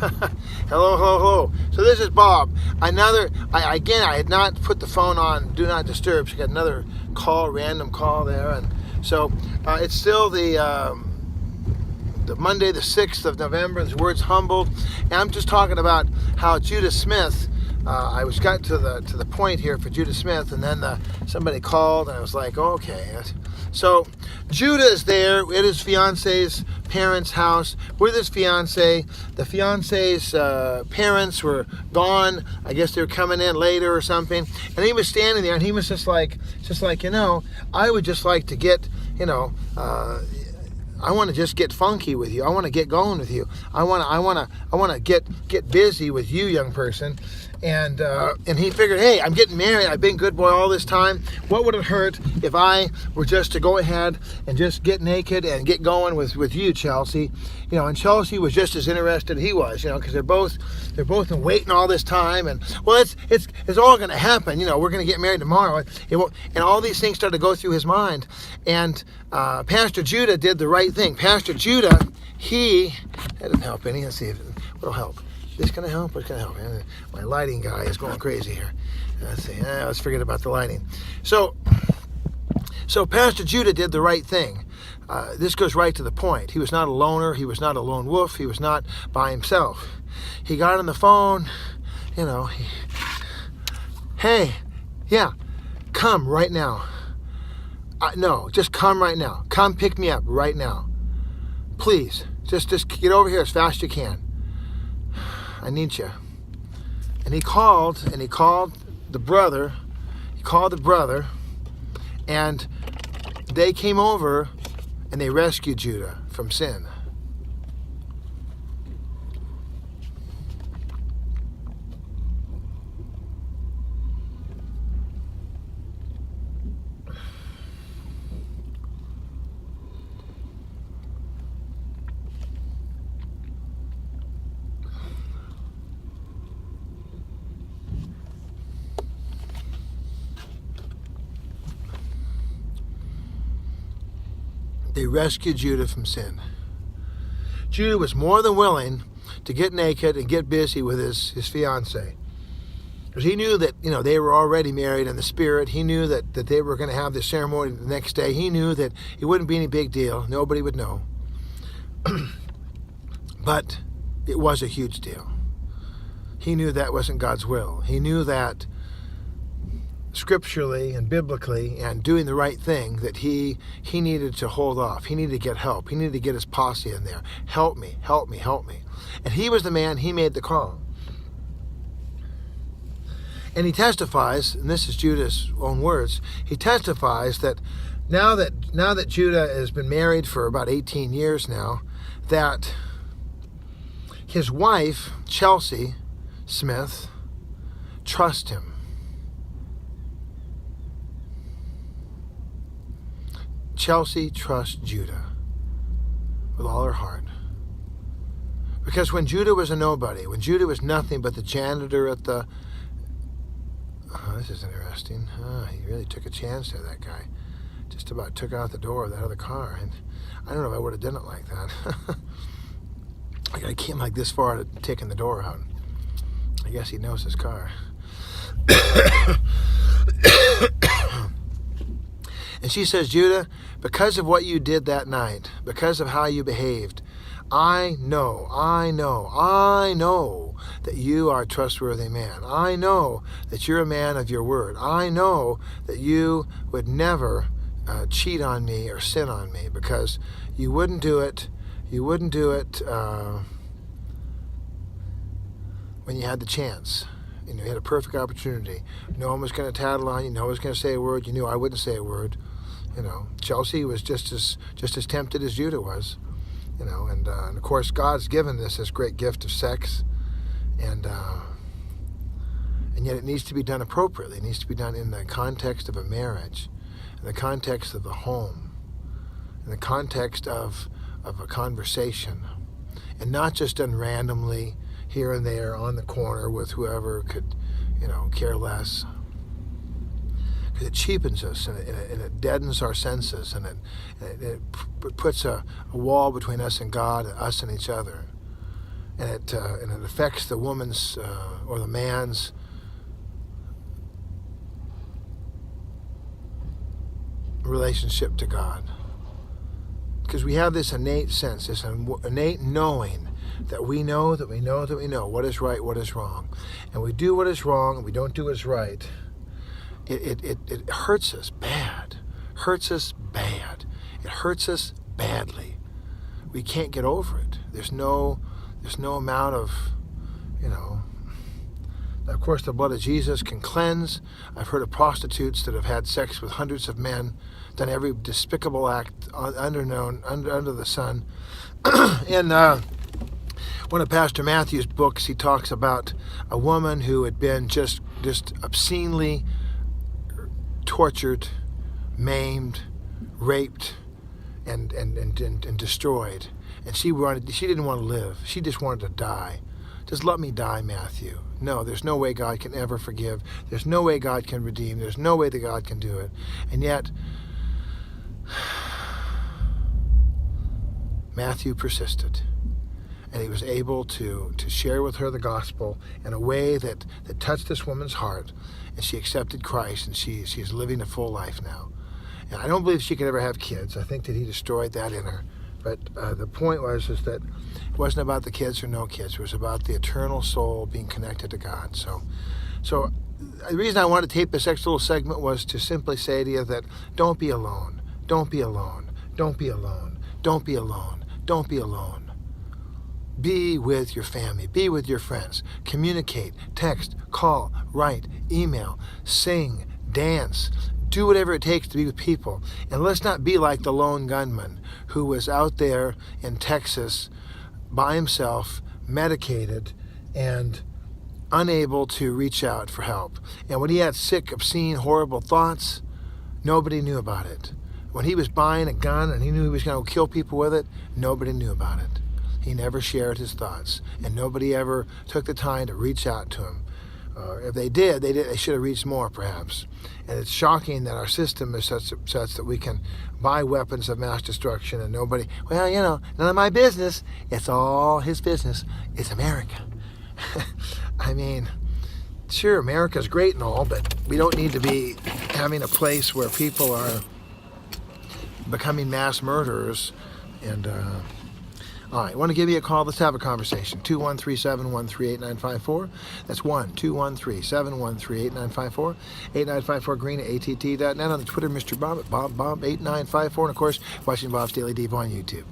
Hello, hello, hello. So this is Bob. I had not put the phone on Do Not Disturb. So I got another call, random call there. And so it's still the Monday, the 6th of November. The word's humbled. And I'm just talking about how Judah Smith, I got to the point here for Judah Smith, and then somebody called, and I was like, okay. So Judah is there at his fiance's parents' house with his fiance. The fiance's parents were gone. I guess they were coming in later or something. And he was standing there, and he was just like, I would just like to get, I want to just get funky with you. I want to get going with you. I want to get busy with you, young person. And he figured, hey, I'm getting married. I've been good boy all this time. What would it hurt if I were just to go ahead and just get naked and get going with you, Chelsea? And Chelsea was just as interested as he was, because they're both been waiting all this time. And well, it's all going to happen. We're going to get married tomorrow. And all these things started to go through his mind. And Pastor Judah did the right thing. Pastor Judah, that didn't help any. Let's see if it'll help. This gonna help? What's gonna help? My lighting guy is going crazy here. Let's see. Let's forget about the lighting. So Pastor Judah did the right thing. This goes right to the point. He was not a loner. He was not a lone wolf. He was not by himself. He got on the phone. Hey, yeah, come right now. No, just come right now. Come pick me up right now. Please, just get over here as fast as you can. I need you. And he called the brother. And they came over and they rescued Judah from sin. They rescued Judah from sin. Judah was more than willing to get naked and get busy with his fiancée. Because he knew that, they were already married in the spirit. He knew that they were going to have the ceremony the next day. He knew that it wouldn't be any big deal. Nobody would know. But it was a huge deal. He knew that wasn't God's will. He knew that scripturally and biblically and doing the right thing, that he needed to hold off. He needed to get help. He needed to get his posse in there. Help me, help me, help me. And he was the man. He made the call. And he testifies, and this is Judah's own words, he testifies that now that Judah has been married for about 18 years now, that his wife, Chelsea Smith, trusts him. Chelsea trusts Judah with all her heart. Because when Judah was a nobody, when Judah was nothing but the janitor at the... this is interesting. He really took a chance there, that guy. Just about took out the door of that other car. And I don't know if I would have done it like that. I came like this far to taking the door out. I guess he knows his car. And she says, Judah, because of what you did that night, because of how you behaved, I know that you are a trustworthy man. I know that you're a man of your word. I know that you would never cheat on me or sin on me, because you wouldn't do it. You wouldn't do it when you had the chance. You had a perfect opportunity. No one was going to tattle on you. No one was going to say a word. You knew I wouldn't say a word. Chelsea was just as tempted as Judah was. And of course God's given this great gift of sex, and yet it needs to be done appropriately. It needs to be done in the context of a marriage, in the context of the home, in the context of a conversation, and not just done randomly here and there on the corner with whoever could, care less. Because it cheapens us, and it deadens our senses, and it puts a wall between us and God, and us and each other. and it affects the woman's or the man's relationship to God. Because we have this innate sense, this innate knowing that we know what is right, what is wrong. And we do what is wrong, and we don't do what's right. It hurts us bad. Hurts us bad. It hurts us badly. We can't get over it. There's no amount of, of course the blood of Jesus can cleanse. I've heard of prostitutes that have had sex with hundreds of men, done every despicable act under the sun. In one of Pastor Matthew's books, he talks about a woman who had been just obscenely tortured, maimed, raped, and destroyed. And she didn't want to live. She just wanted to die. Just let me die, Matthew. No, there's no way God can ever forgive. There's no way God can redeem. There's no way that God can do it. And yet, Matthew persisted. And he was able to share with her the gospel in a way that touched this woman's heart. And she accepted Christ, and she's living a full life now. And I don't believe she could ever have kids. I think that he destroyed that in her. But the point was that it wasn't about the kids or no kids. It was about the eternal soul being connected to God. So the reason I wanted to tape this extra little segment was to simply say to you that don't be alone. Don't be alone. Don't be alone. Don't be alone. Don't be alone. Be with your family. Be with your friends. Communicate, text, call, write, email, sing, dance. Do whatever it takes to be with people. And let's not be like the lone gunman who was out there in Texas by himself, medicated, and unable to reach out for help. And when he had sick, obscene, horrible thoughts, nobody knew about it. When he was buying a gun and he knew he was going to kill people with it, nobody knew about it. He never shared his thoughts, and nobody ever took the time to reach out to him. If they did, they should have reached more, perhaps. And it's shocking that our system is such that we can buy weapons of mass destruction and nobody, none of my business. It's all his business. It's America. I mean, sure, America's great and all, but we don't need to be having a place where people are becoming mass murderers. And all right, I want to give you a call. Let's have a conversation. 213-713-8954. That's 1-213-713-8954. 8954green at att.net. On the Twitter, Mr. Bob at BobBob8954. And, of course, watching Bob's Daily Devo on YouTube.